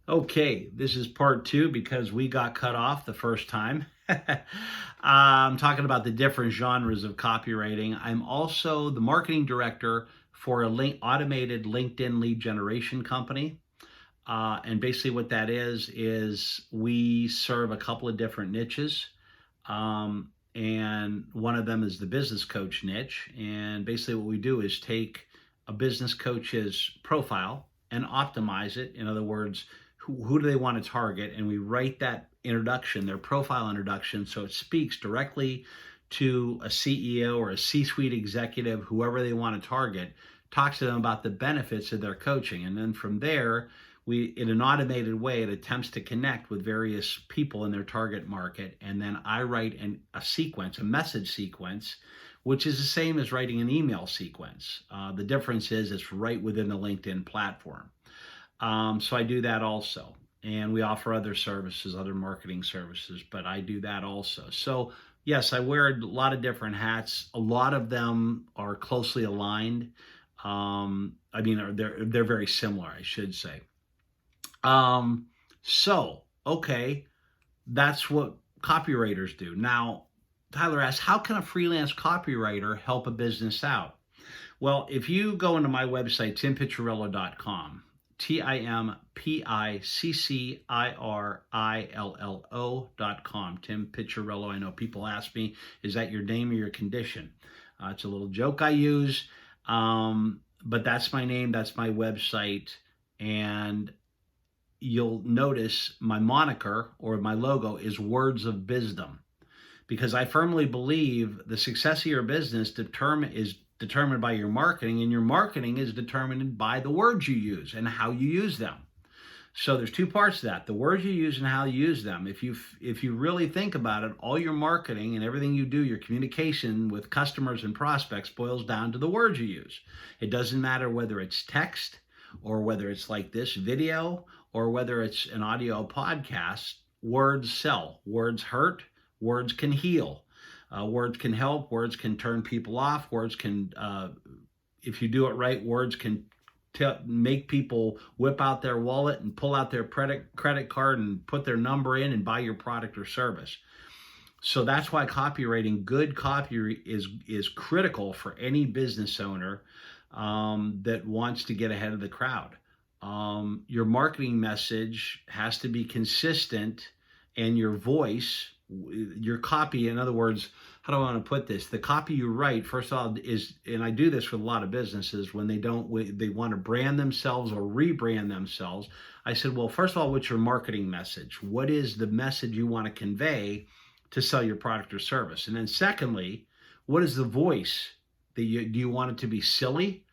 Okay, this is part two because we got cut off the first time. I'm talking about the different genres of copywriting. I'm also the marketing director for a automated LinkedIn lead generation company. And basically, what that is we serve a couple of different niches. And one of them is the business coach niche. And basically, what we do is take a business coach's profile and optimize it. In other words, who do they want to target? And we write that introduction, their profile introduction, so it speaks directly to a CEO or a C suite executive, whoever they want to target, talks to them about the benefits of their coaching. And then from there, in an automated way, it attempts to connect with various people in their target market. And then I write a message sequence, which is the same as writing an email sequence. The difference is it's right within the LinkedIn platform. So I do that also. And we offer other services, other marketing services, but I do that also. So yes, I wear a lot of different hats. A lot of them are closely aligned. They're very similar, I should say. Okay, that's what copywriters do. Now, Tyler asks, how can a freelance copywriter help a business out? Well, if you go into my website, timpiccirillo.com, TIMPICCIRILLO.com, Tim Piccirillo. I know people ask me, is that your name or your condition? It's a little joke I use, but that's my name, that's my website, and you'll notice my moniker or my logo is Words of Wisdom, because I firmly believe the success of your business is determined by your marketing, and your marketing is determined by the words you use and how you use them. So there's two parts to that: the words you use and how you use them. If you really think about it, all your marketing and everything you do, your communication with customers and prospects, boils down to the words you use. It doesn't matter whether it's text or whether it's like this video or whether it's an audio podcast. Words sell, words hurt, words can heal, words can help, words can turn people off, words can, if you do it right, words can make people whip out their wallet and pull out their credit card and put their number in and buy your product or service. So that's why copywriting, good copy, is critical for any business owner that wants to get ahead of the crowd. Your marketing message has to be consistent, and your voice, your copy, in other words, how do I want to put this? The copy you write, first of all, is, and I do this with a lot of businesses when they want to brand themselves or rebrand themselves. I said, well, first of all, what's your marketing message? What is the message you want to convey to sell your product or service? And then secondly, what is the voice do you want it to be silly?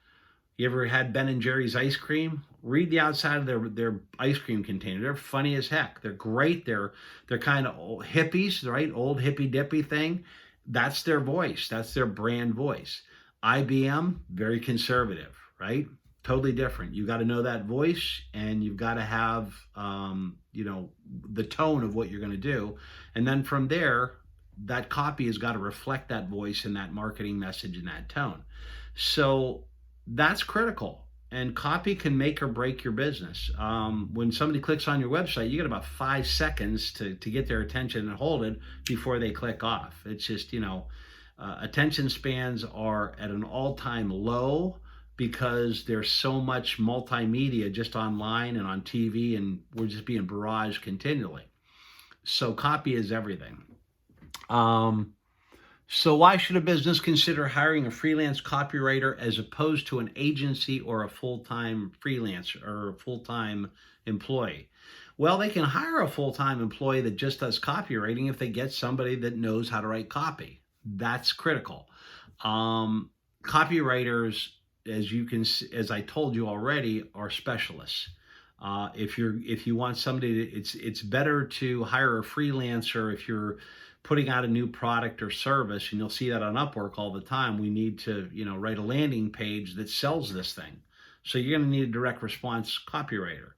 You ever had Ben and Jerry's ice cream? Read the outside of their ice cream container. They're funny as heck. They're great. They're kind of old hippies, right? Old hippy dippy thing. That's their voice. That's their brand voice. IBM, very conservative, right? Totally different. You got to know that voice, and you've got to have the tone of what you're going to do. And then from there, that copy has got to reflect that voice and that marketing message and that tone. So that's critical, and copy can make or break your business. When somebody clicks on your website, you get about 5 seconds to get their attention and hold it before they click off. It's just, attention spans are at an all-time low because there's so much multimedia just online and on TV, and we're just being barraged continually. So copy is everything. So why should a business consider hiring a freelance copywriter as opposed to an agency or a full-time freelancer or a full-time employee? Well, they can hire a full-time employee that just does copywriting if they get somebody that knows how to write copy. That's critical. Copywriters, as I told you already, are specialists. If you want somebody, it's better to hire a freelancer if you're putting out a new product or service, and you'll see that on Upwork all the time. We need to, write a landing page that sells this thing. So you're going to need a direct response copywriter.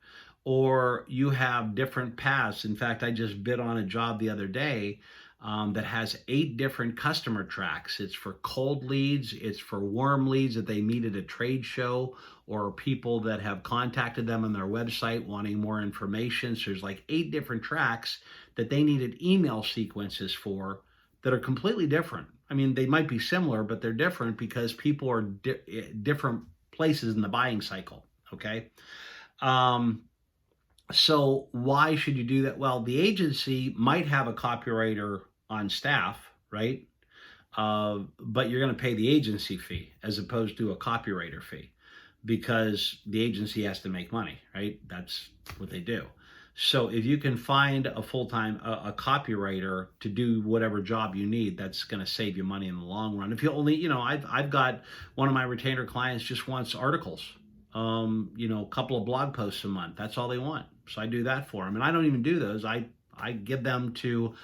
Or you have different paths. In fact, I just bid on a job the other day. that has 8 different customer tracks. It's for cold leads, it's for warm leads that they meet at a trade show, or people that have contacted them on their website wanting more information. So there's like 8 different tracks that they needed email sequences for that are completely different. I mean, they might be similar, but they're different because people are different places in the buying cycle. Okay. So why should you do that? Well, the agency might have a copywriter on staff, right? But you're going to pay the agency fee as opposed to a copywriter fee because the agency has to make money, right? That's what they do. So if you can find a full-time a copywriter to do whatever job you need, that's going to save you money in the long run. If you only, I've got one of my retainer clients just wants articles, a couple of blog posts a month. That's all they want. So I do that for them, and I don't even do those. I give them to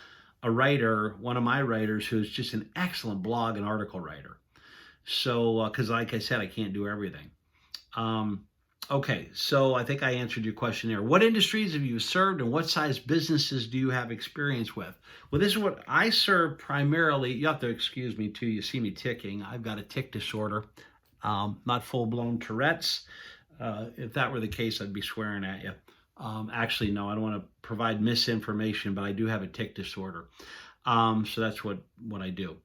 a writer, one of my writers, who's just an excellent blog and article writer. So, because like I said, I can't do everything. Okay, so I think I answered your question there. What industries have you served and what size businesses do you have experience with? Well, this is what I serve primarily. You have to excuse me too. You see me ticking. I've got a tic disorder, not full-blown Tourette's. If that were the case, I'd be swearing at you. Actually, no, I don't want to provide misinformation, but I do have a tic disorder. So that's what I do.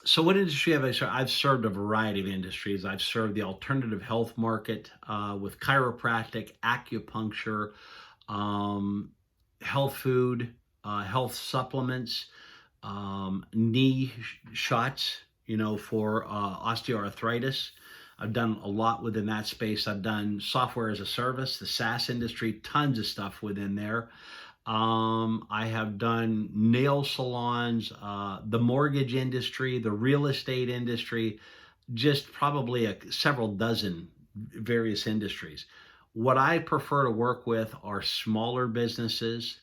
So what industry have I served? I've served a variety of industries. I've served the alternative health market with chiropractic, acupuncture, health food, health supplements, knee shots, for osteoarthritis. I've done a lot within that space. I've done software as a service, the SaaS industry, tons of stuff within there. I have done nail salons, the mortgage industry, the real estate industry, just probably several dozen various industries. What I prefer to work with are smaller businesses,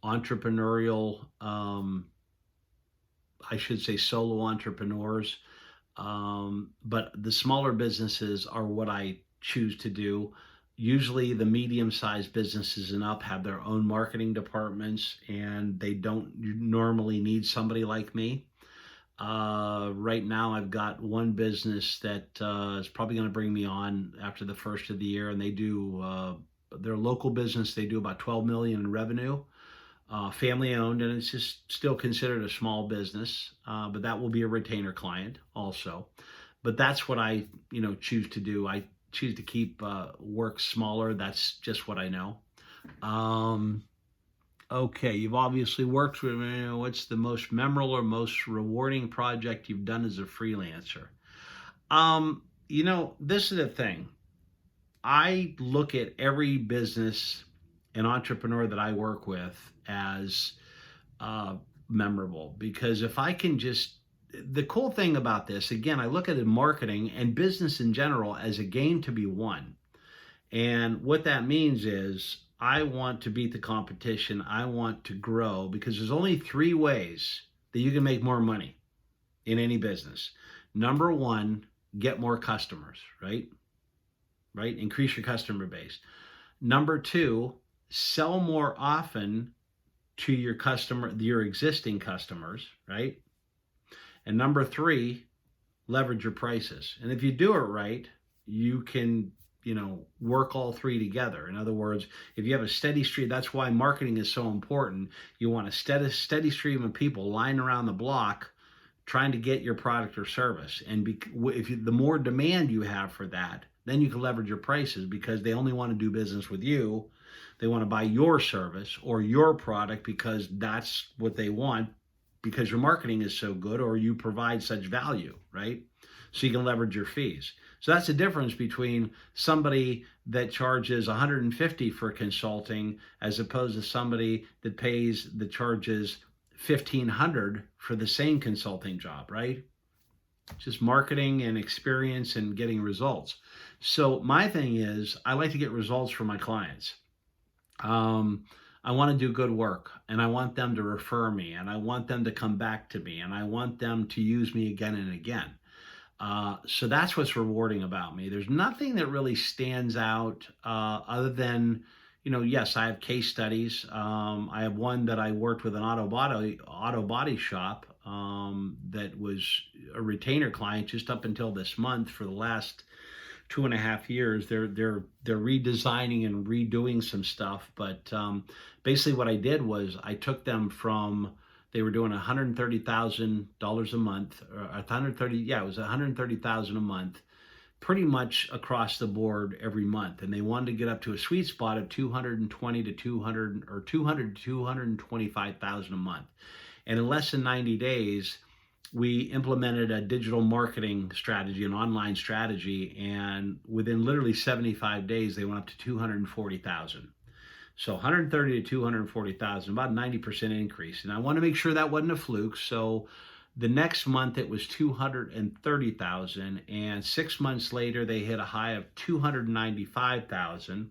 entrepreneurial, I should say solo entrepreneurs. But the smaller businesses are what I choose to do. Usually the medium-sized businesses and up have their own marketing departments, and they don't normally need somebody like me. Right now I've got one business that is probably going to bring me on after the first of the year, and they do, their local business, they do about 12 million in revenue. Family owned, and it's just still considered a small business, but that will be a retainer client also. But that's what I, choose to do. I choose to keep work smaller. That's just what I know. Okay, you've obviously worked with me. What's the most memorable or most rewarding project you've done as a freelancer? This is the thing. I look at every business and entrepreneur that I work with as memorable, because if I can the cool thing about this, again, I look at it in marketing and business in general as a game to be won. And what that means is I want to beat the competition. I want to grow, because there's only 3 ways that you can make more money in any business. Number 1, get more customers, right? Increase your customer base. Number 2, sell more often to your existing customers, right? And number 3, leverage your prices. And if you do it right, you can, work all 3 together. In other words, if you have a steady stream, that's why marketing is so important. You want a steady stream of people lying around the block trying to get your product or service. And the more demand you have for that, then you can leverage your prices, because they only want to do business with you. They want to buy your service or your product because that's what they want, because your marketing is so good or you provide such value, right? So you can leverage your fees. So that's the difference between somebody that charges $150 for consulting as opposed to somebody that charges $1,500 for the same consulting job, right? Just marketing and experience and getting results. So my thing is, I like to get results for my clients. I want to do good work, and I want them to refer me, and I want them to come back to me, and I want them to use me again and again. So that's what's rewarding about me. There's nothing that really stands out other than, yes, I have case studies. I have one that I worked with an auto body shop that was a retainer client just up until this month. For the last 2.5 years, they're redesigning and redoing some stuff. But basically, what I did was I took them from, they were doing $130,000 a month, or 130, yeah, it was 130,000 a month, pretty much across the board every month, and they wanted to get up to a sweet spot of 220 to 200, or 200 to 225,000 a month. And in less than 90 days, we implemented a digital marketing strategy, an online strategy, and within literally 75 days, they went up to 240,000. So 130 to 240,000, about a 90% increase. And I want to make sure that wasn't a fluke. So the next month it was 230,000, and 6 months later they hit a high of 295,000.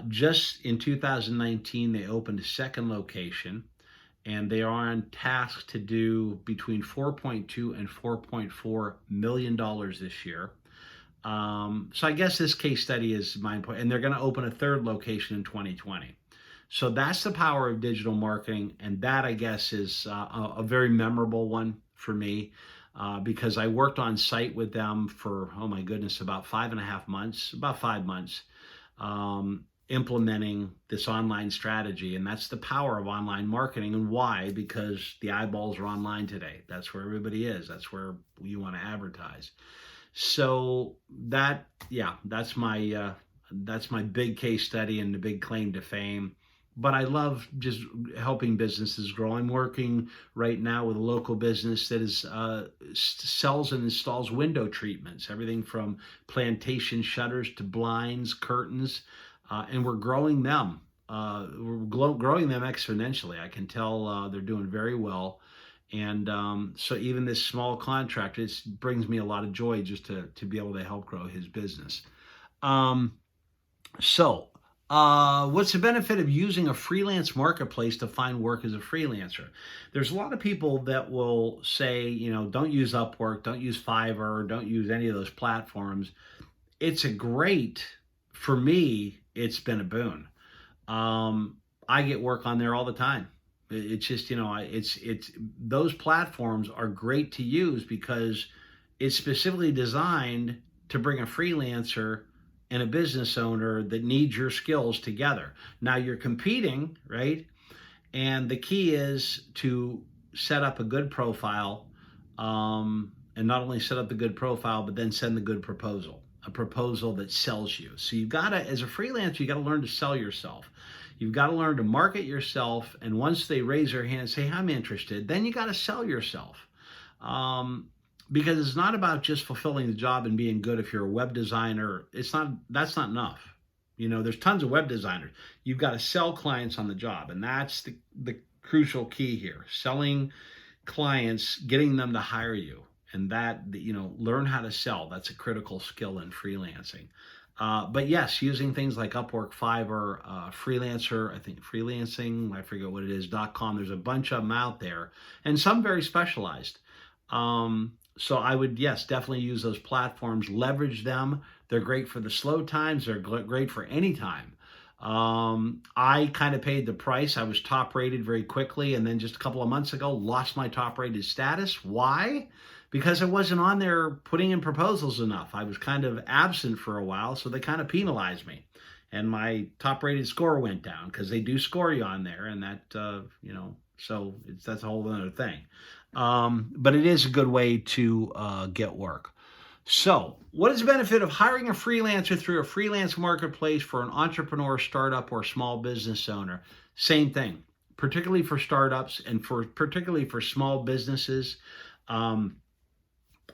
Just in 2019, they opened a second location, and they are on task to do between 4.2 and 4.4 million dollars this year. So I guess this case study is my point, and they're going to open a third location in 2020. So that's the power of digital marketing, and that, I guess, is a very memorable one for me, because I worked on site with them for, oh my goodness, about 5.5 months, about 5 months, implementing this online strategy. And that's the power of online marketing. And why? Because the eyeballs are online today. That's where everybody is. That's where you want to advertise. So that's my big case study and the big claim to fame. But I love just helping businesses grow. I'm working right now with a local business that is sells and installs window treatments, everything from plantation shutters to blinds, curtains, and we're growing them. Growing them exponentially. I can tell they're doing very well. And so even this small contractor, it brings me a lot of joy just to be able to help grow his business. What's the benefit of using a freelance marketplace to find work as a freelancer? There's a lot of people that will say, don't use Upwork, don't use Fiverr, don't use any of those platforms. For me, it's been a boon. I get work on there all the time. It's just, those platforms are great to use because it's specifically designed to bring a freelancer and a business owner that needs your skills together. Now you're competing, right? And the key is to set up a good profile, and not only set up the good profile, but then send the good proposal, a proposal that sells you. So as a freelancer, you gotta learn to sell yourself. You've got to learn to market yourself, and once they raise their hand and say, I'm interested, then you got to sell yourself. Because it's not about just fulfilling the job and being good. If you're a web designer, that's not enough. There's tons of web designers. You've got to sell clients on the job, and that's the crucial key here. Selling clients, getting them to hire you, and learn how to sell. That's a critical skill in freelancing. But yes, using things like Upwork, Fiverr, Freelancer, I think Freelancing, I forget what it is, .com. There's a bunch of them out there, and some very specialized. So I would, yes, definitely use those platforms, leverage them. They're great for the slow times. They're great for any time. I kind of paid the price. I was top rated very quickly, and then just a couple of months ago, lost my top rated status. Why? Because I wasn't on there putting in proposals enough. I was kind of absent for a while, so they kind of penalized me. And my top rated score went down because they do score you on there, and that, so that's a whole other thing. But it is a good way to get work. So what is the benefit of hiring a freelancer through a freelance marketplace for an entrepreneur, startup, or small business owner? Same thing, particularly for startups and particularly for small businesses.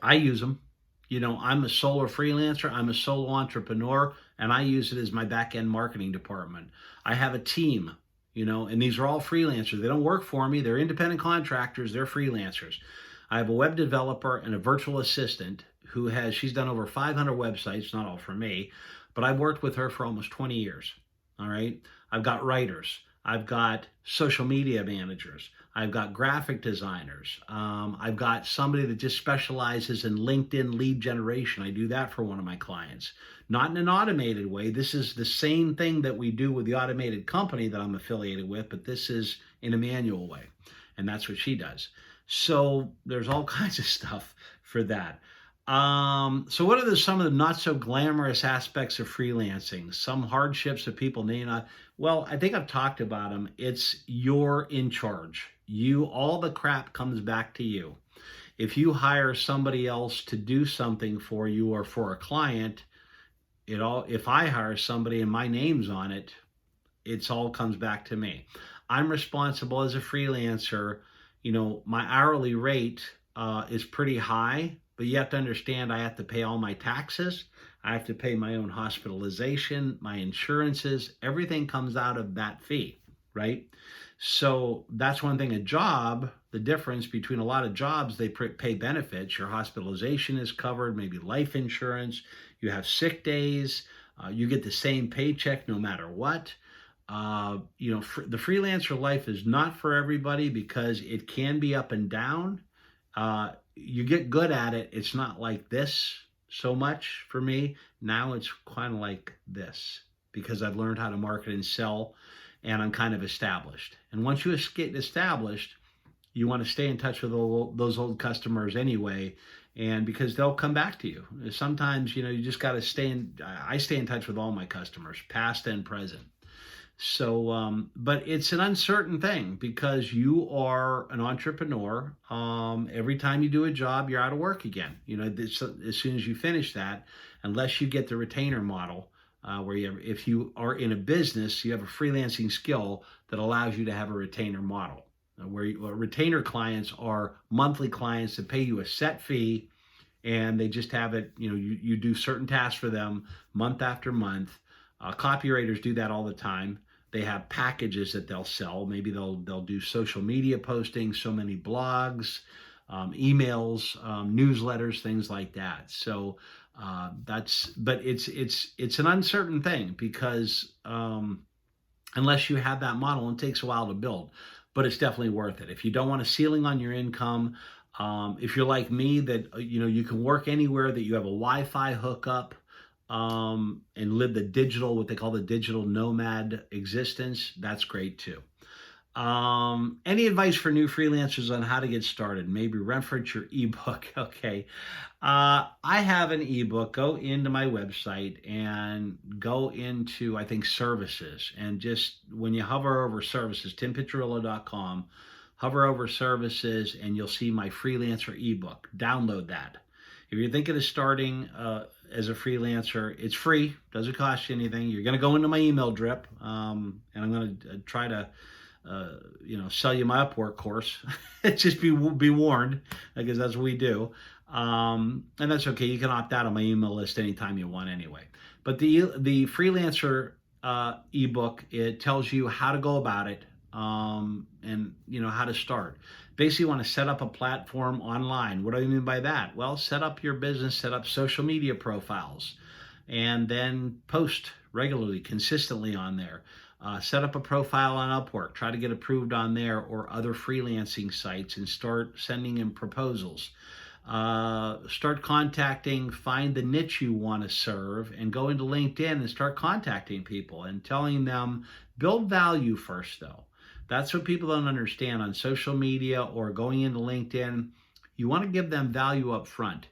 I use them. I'm a solo freelancer. I'm a solo entrepreneur, and I use it as my back-end marketing department. I have a team, and these are all freelancers. They don't work for me. They're independent contractors. They're freelancers. I have a web developer and a virtual assistant she's done over 500 websites, not all for me, but I've worked with her for almost 20 years. All right. I've got writers. I've got social media managers. I've got graphic designers. I've got somebody that just specializes in LinkedIn lead generation. I do that for one of my clients. Not in an automated way. This is the same thing that we do with the automated company that I'm affiliated with, but this is in a manual way. And that's what she does. So there's all kinds of stuff for that. So what are some of the not so glamorous aspects of freelancing? Some hardships that people may not. Well, I think I've talked about them. It's you're in charge. All the crap comes back to you. If you hire somebody else to do something for you or for a client, if I hire somebody and my name's on it, it's all comes back to me. I'm responsible as a freelancer. My hourly rate is pretty high, but you have to understand I have to pay all my taxes. I have to pay my own hospitalization, my insurances. Everything comes out of that fee, right? So that's one thing. The difference between a lot of jobs, they pay benefits. Your hospitalization is covered, maybe life insurance. You have sick days. You get the same paycheck no matter what. The freelancer life is not for everybody because it can be up and down. You get good at it. It's not like this so much for me. Now it's kind of like this because I've learned how to market and sell, and I'm kind of established. And once you get established, you want to stay in touch with those old customers anyway, and because they'll come back to you. Sometimes, you just got to I stay in touch with all my customers, past and present. So, but it's an uncertain thing because you are an entrepreneur. Every time you do a job, you're out of work again. As soon as you finish that, unless you get the retainer model, where if you are in a business, you have a freelancing skill that allows you to have a retainer model, where retainer clients are monthly clients that pay you a set fee, and they just have it. You do certain tasks for them month after month. Copywriters do that all the time. They have packages that they'll sell. Maybe they'll do social media posting, so many blogs, emails, newsletters, things like that. So but it's an uncertain thing because unless you have that model, it takes a while to build. But it's definitely worth it. If you don't want a ceiling on your income, if you're like me, that you can work anywhere, that you have a Wi-Fi hookup. And live what they call the digital nomad existence, that's great too. Any advice for new freelancers on how to get started? Maybe reference your ebook. Okay. I have an ebook. Go into my website and go into, I think, services. And just when you hover over services, timpiccirillo.com, hover over services, and you'll see my freelancer ebook. Download that. If you're thinking of starting as a freelancer, it's free, doesn't cost you anything. You're going to go into my email drip, and I'm going to try to, sell you my Upwork course. Just be warned, because that's what we do. And that's okay. You can opt out of my email list anytime you want, anyway. But the freelancer ebook, it tells you how to go about it, and how to start. Basically, you want to set up a platform online. What do I mean by that? Well, set up your business, set up social media profiles, and then post regularly, consistently on there. Set up a profile on Upwork. Try to get approved on there or other freelancing sites and start sending in proposals. Start contacting, find the niche you want to serve, and go into LinkedIn and start contacting people and telling them, build value first, though. That's what people don't understand on social media or going into LinkedIn. You want to give them value up front.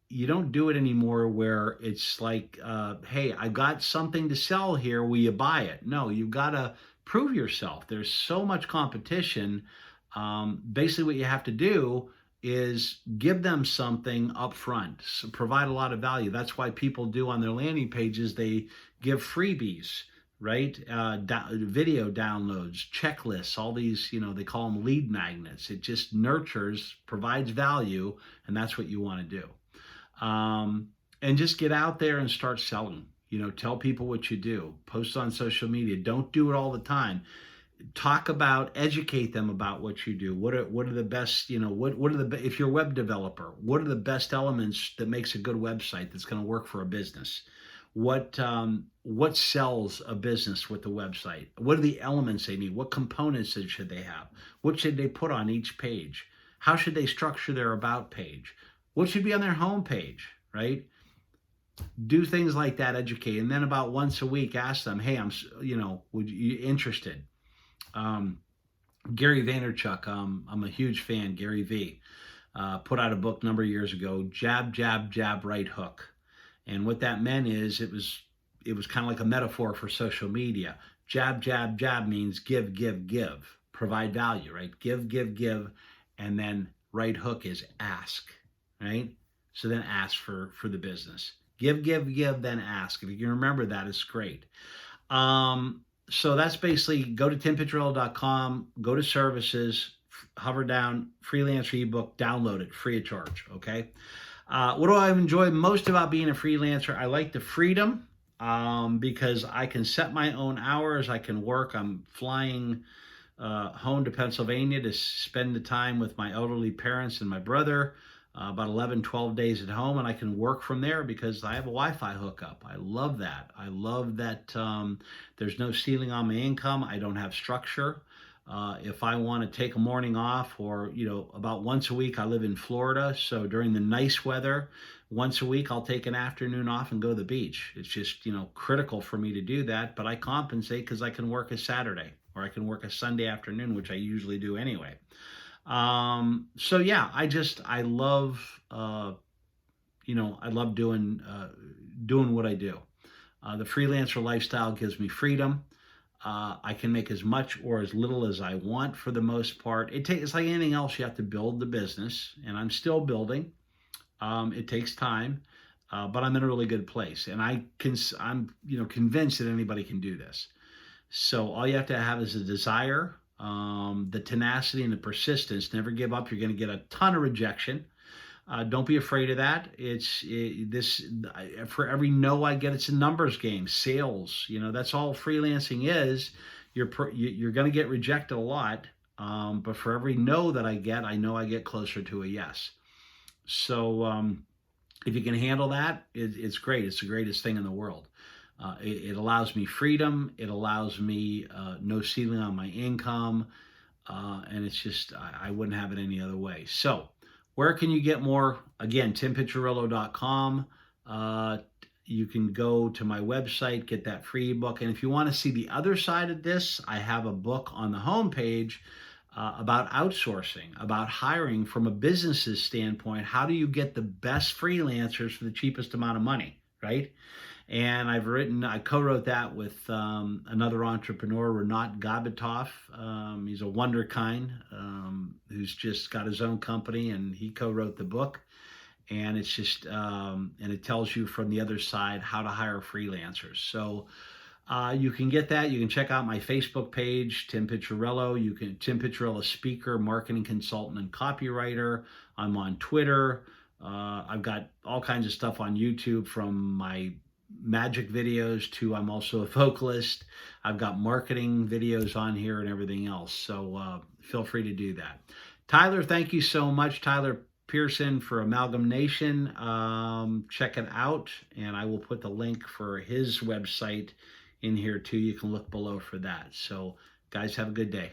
You don't do it anymore where it's like, hey, I got something to sell here. Will you buy it? No, you've got to prove yourself. There's so much competition. Basically, what you have to do is give them something up front, so provide a lot of value. That's why people do on their landing pages, they give freebies, right? Video downloads, checklists, all these, they call them lead magnets. It just nurtures, provides value, and that's what you want to do. And just get out there and start selling. Tell people what you do. Post on social media. Don't do it all the time. Educate them about what you do. What are the best, if you're a web developer, what are the best elements that makes a good website that's going to work for a business? what sells a business with the website? What are the elements they need? What components should they have? What should they put on each page? How should they structure their about page? What should be on their home page, right? Do things like that, educate. And then about once a week, ask them, hey, would you interested? Gary Vaynerchuk, I'm a huge fan, Gary V, put out a book a number of years ago, Jab, Jab, Jab, Right Hook. And what that meant is it was kind of like a metaphor for social media. Jab, jab, jab means give, give, give. Provide value, right? Give, give, give. And then right hook is ask, right? So then ask for the business. Give, give, give, then ask. If you can remember that, it's great. So that's basically, go to timpiccirillo.com, go to services, hover down, Freelancer Ebook, download it, free of charge, okay? What do I enjoy most about being a freelancer? I like the freedom because I can set my own hours. I can work. I'm flying home to Pennsylvania to spend the time with my elderly parents and my brother, about 11, 12 days at home, and I can work from there because I have a Wi-Fi hookup. I love that. I love that there's no ceiling on my income. I don't have structure. If I want to take a morning off, or, about once a week, I live in Florida. So during the nice weather, once a week, I'll take an afternoon off and go to the beach. It's just, critical for me to do that. But I compensate because I can work a Saturday, or I can work a Sunday afternoon, which I usually do anyway. So yeah, I love, I love doing what I do. The freelancer lifestyle gives me freedom. I can make as much or as little as I want for the most part. It's like anything else. You have to build the business, and I'm still building. It takes time, but I'm in a really good place, and I'm convinced that anybody can do this. So all you have to have is a desire, the tenacity and the persistence. Never give up. You're going to get a ton of rejection. Don't be afraid of that. For every no I get, it's a numbers game. Sales, that's all freelancing is. You're going to get rejected a lot, but for every no that I get, I know I get closer to a yes. So if you can handle that, it's great. It's the greatest thing in the world. It allows me freedom. It allows me no ceiling on my income, and it's just I wouldn't have it any other way. So where can you get more? Again, timpiccirillo.com. You can go to my website, get that free ebook. And if you want to see the other side of this, I have a book on the homepage about outsourcing, about hiring from a business's standpoint. How do you get the best freelancers for the cheapest amount of money, right? And I co-wrote that with another entrepreneur, Renat Gabitov. He's a wonderkind who's just got his own company, and he co-wrote the book. And it's just, and it tells you from the other side how to hire freelancers. So you can get that. You can check out my Facebook page, Tim Piccirillo. Tim Piccirillo, speaker, marketing consultant, and copywriter. I'm on Twitter. I've got all kinds of stuff on YouTube, from my magic videos to I'm also a vocalist. I've got marketing videos on here and everything else. So feel free to do that. Tyler, thank you so much. Tyler Pearson for Amalgamation. Check it out, and I will put the link for his website in here too. You can look below for that. So guys, have a good day.